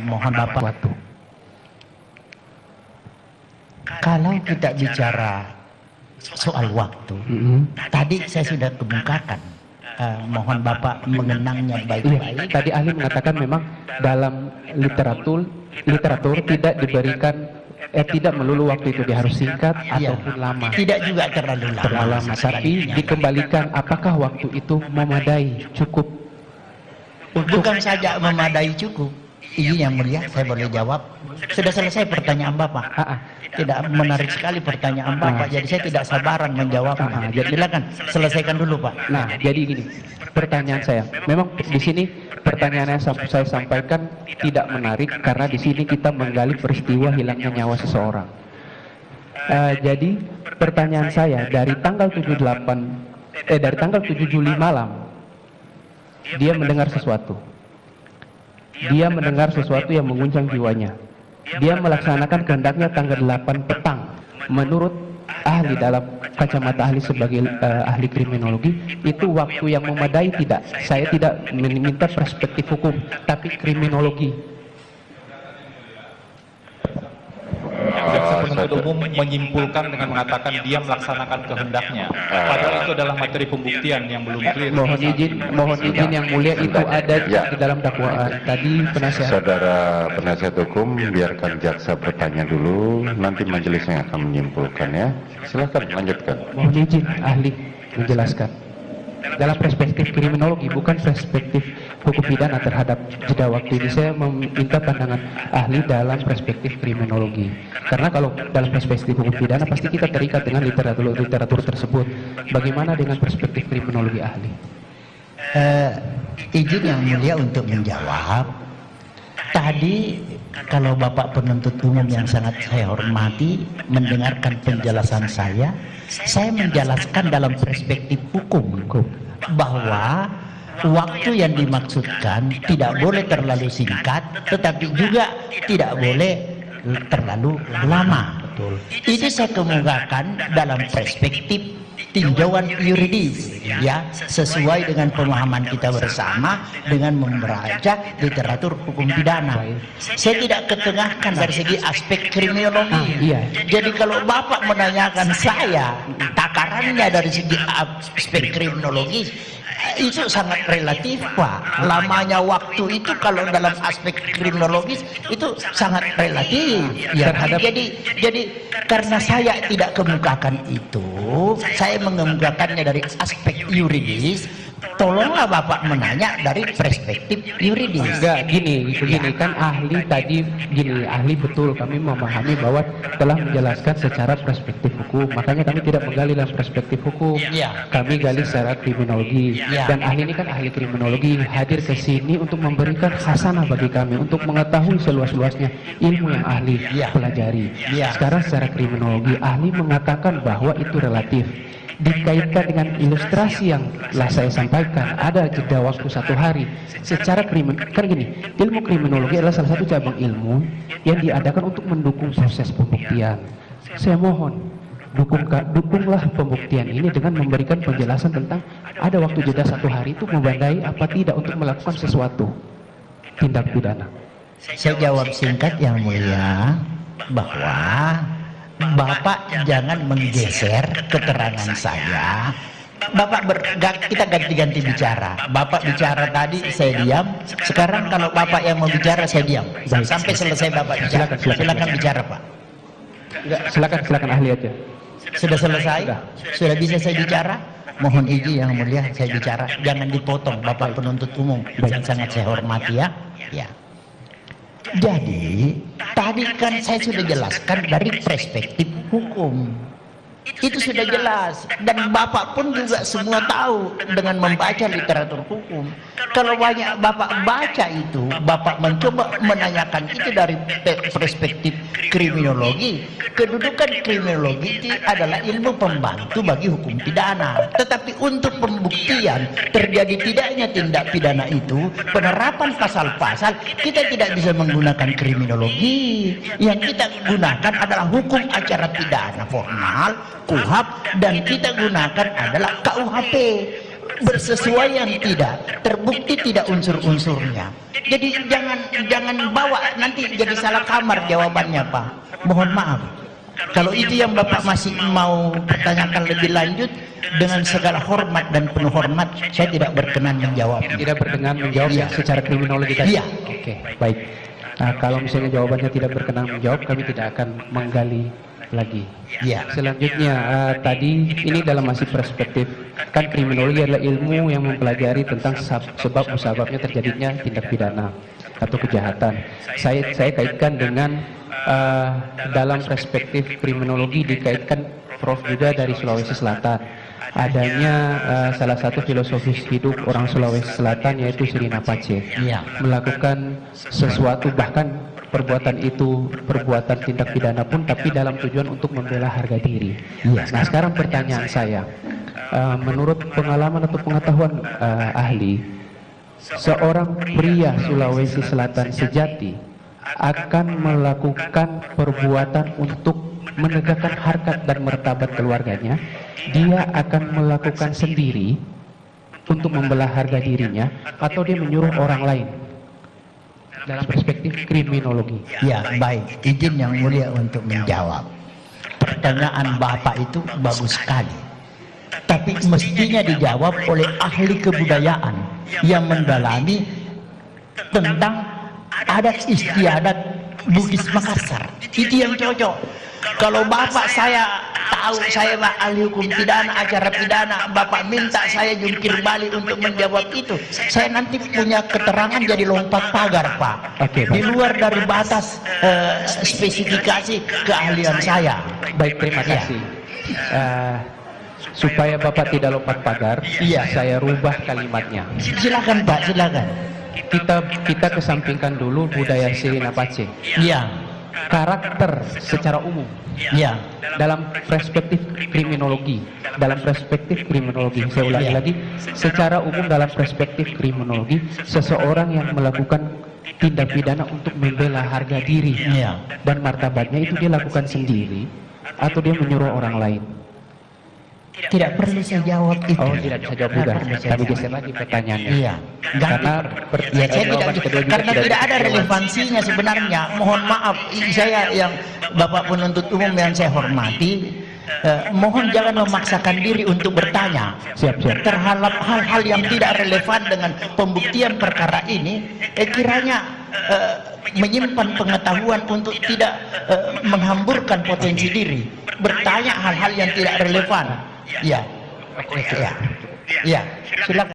Mohon Bapak waktu. Kalau kita bicara soal waktu, tadi saya sudah kemukakan. Mohon Bapak mengenangnya baik-baik. Tadi ahli mengatakan memang dalam literatur tidak diberikan tidak melulu waktu itu dia harus singkat ataupun lama. Tidak juga terlalu lama. Tapi dikembalikan apakah waktu itu memadai, cukup? Bukan saja memadai cukup. Ini yang mulia, saya boleh jawab. Sudah selesai pertanyaan Bapak. Tidak menarik sekali pertanyaan Bapak, jadi saya tidak sabaran menjawab. Jadi silakan selesaikan dulu Pak. Nah, jadi gini, pertanyaan saya, memang di sini pertanyaan yang saya sampaikan tidak menarik karena di sini kita menggali peristiwa hilangnya nyawa seseorang. Jadi pertanyaan saya dari tanggal 7 Juli malam dia mendengar sesuatu. Dia mendengar sesuatu yang mengguncang jiwanya. Dia melaksanakan kehendaknya tanggal 8 petang. Menurut ahli dalam kacamata ahli sebagai ahli kriminologi, itu waktu yang memadai tidak? Saya tidak meminta perspektif hukum, tapi kriminologi. Jaksa penuntut umum menyimpulkan dengan mengatakan dia melaksanakan kehendaknya. Padahal itu adalah materi pembuktian yang belum clear. Mohon izin yang mulia, itu ada di dalam dakwaan. Tadi penasihat. Saudara penasihat hukum, biarkan jaksa bertanya dulu, nanti majelisnya akan menyimpulkan ya. Silakan lanjutkan. Mohon izin ahli menjelaskan. Dalam perspektif kriminologi, bukan perspektif hukum pidana terhadap jeda waktu ini. Saya meminta pandangan ahli dalam perspektif kriminologi. Karena kalau dalam perspektif hukum pidana pasti kita terikat dengan literatur tersebut. Bagaimana dengan perspektif kriminologi ahli? Izin yang mulia untuk menjawab. Tadi kalau Bapak penuntut umum yang sangat saya hormati mendengarkan penjelasan saya menjelaskan dalam perspektif hukum bahwa waktu yang dimaksudkan tidak boleh terlalu singkat, tetapi juga tidak boleh terlalu lama. Itu saya kemukakan dalam perspektif tinjauan yuridis, ya, sesuai dengan pemahaman kita bersama dengan membaca literatur hukum pidana. Saya tidak ketengahkan dari segi aspek kriminologi. Jadi kalau Bapak menanyakan saya takarannya dari segi aspek kriminologi, itu sangat relatif Pak. Lamanya waktu itu kalau dalam aspek kriminologis itu sangat relatif ya. Jadi karena saya tidak kemukakan itu, saya mengemukakannya dari aspek yuridis. Tolonglah Bapak menanya dari perspektif yuridis. Enggak, gini kan ahli tadi ahli betul kami memahami bahwa telah menjelaskan secara perspektif hukum, makanya kami tidak menggali dalam perspektif hukum. Kami gali secara kriminologi. Dan ahli ini kan ahli kriminologi, hadir ke sini untuk memberikan khasanah bagi kami, untuk mengetahui seluas-luasnya ilmu yang ahli pelajari. Sekarang secara kriminologi ahli mengatakan bahwa itu relatif. Dikaitkan dengan ilustrasi yang telah saya sampaikan, ada jeda waktu 1 hari. Secara kan gini, ilmu kriminologi adalah salah satu cabang ilmu yang diadakan untuk mendukung proses pembuktian. Saya mohon dukunglah pembuktian ini dengan memberikan penjelasan tentang ada waktu jeda 1 hari itu membandai apa tidak untuk melakukan sesuatu tindak pidana. Saya jawab singkat yang mulia bahwa Bapak jangan menggeser keterangan saya. Kita ganti-ganti bicara. Bapak bicara tadi saya diam. Sekarang kalau Bapak yang mau bicara saya diam sampai selesai Bapak bicara. Silakan bicara Pak. Silakan ahli aja. Sudah selesai? Sudah bisa saya bicara? Mohon izin yang mulia saya bicara. Jangan dipotong Bapak penuntut umum yang sangat saya hormati ya. Jadi tadi kan saya sudah jelaskan dari perspektif hukum. Itu sudah jelas dan Bapak pun juga semua tahu dengan membaca literatur hukum. Kalau banyak Bapak baca itu, Bapak mencoba menanyakan itu dari perspektif kriminologi. Kedudukan kriminologi itu adalah ilmu pembantu bagi hukum pidana. Tetapi untuk pembuktian terjadi tidaknya tindak pidana itu, penerapan pasal-pasal, kita tidak bisa menggunakan kriminologi. Yang kita gunakan adalah hukum acara pidana formal, KUHP, dan kita gunakan adalah KUHP. bersesuaian tidak, terbukti tidak unsur-unsurnya. Jadi jangan bawa nanti jadi salah kamar jawabannya, Pak. Mohon maaf. Kalau itu yang Bapak masih mau pertanyakan lebih lanjut, dengan segala hormat dan penuh hormat, saya tidak berkenan menjawab. Tidak berkenan menjawab Iya. yang secara kriminologi tadi. Iya. Oke, baik. Nah, kalau misalnya jawabannya tidak berkenan menjawab, kami tidak akan menggali lagi. Iya. Selanjutnya, tadi ini dalam masih perspektif, kan kriminologi adalah ilmu yang mempelajari tentang sebab musababnya terjadinya tindak pidana atau kejahatan. Saya kaitkan dengan dalam perspektif kriminologi dikaitkan Prof juga dari Sulawesi Selatan. Adanya salah satu filosofis hidup orang Sulawesi Selatan yaitu Sirina Pace, Iya. melakukan sesuatu, bahkan perbuatan itu perbuatan tindak pidana pun, tapi dalam tujuan untuk membela harga diri. Iya. Nah, sekarang pertanyaan saya, menurut pengalaman atau pengetahuan ahli, seorang pria Sulawesi Selatan sejati akan melakukan perbuatan untuk menegakkan harkat dan martabat keluarganya. Dia akan melakukan sendiri untuk membela harga dirinya, atau dia menyuruh orang lain dalam perspektif kriminologi. Ya, baik. Izin yang mulia untuk menjawab. Pertanyaan Bapak itu bagus sekali. Tapi mestinya dijawab oleh ahli kebudayaan yang mendalami tentang adat istiadat Bugis Makassar. Itu yang cocok. Kalau Bapak saya tahu, saya ahli hukum pidana, acara pidana, Bapak minta saya jungkir balik untuk menjawab itu, saya nanti punya keterangan jadi lompat pagar, Pak. Oke, Di luar dari batas spesifikasi keahlian saya. Baik, terima Ya. kasih. Supaya Bapak tidak lompat pagar, Iya. saya rubah kalimatnya. Silakan, Pak, silakan. Kita kesampingkan dulu budaya Sirina Pace. Iya, Karakter secara umum iya, dalam perspektif kriminologi, saya ulangi Iya. lagi, secara umum dalam perspektif kriminologi, seseorang yang melakukan tindak pidana untuk membela harga diri iya. dan martabatnya itu dia lakukan sendiri atau dia menyuruh orang lain. Tidak perlu saya jawab itu. Oh, tidak bisa jawab juga. Kami geser lagi pertanyaannya. Iya. Karena Ya, saya jawaban tidak, kedua juga karena tidak ada relevansinya sebenarnya. Mohon maaf, saya yang Bapak penuntut umum yang saya hormati, mohon jangan memaksakan diri untuk bertanya Siap. terhadap hal-hal yang tidak relevan dengan pembuktian perkara ini. Kiranya menyimpan pengetahuan untuk tidak menghamburkan potensi diri, bertanya hal-hal yang tidak relevan. Ya, ya, ya. Silakan.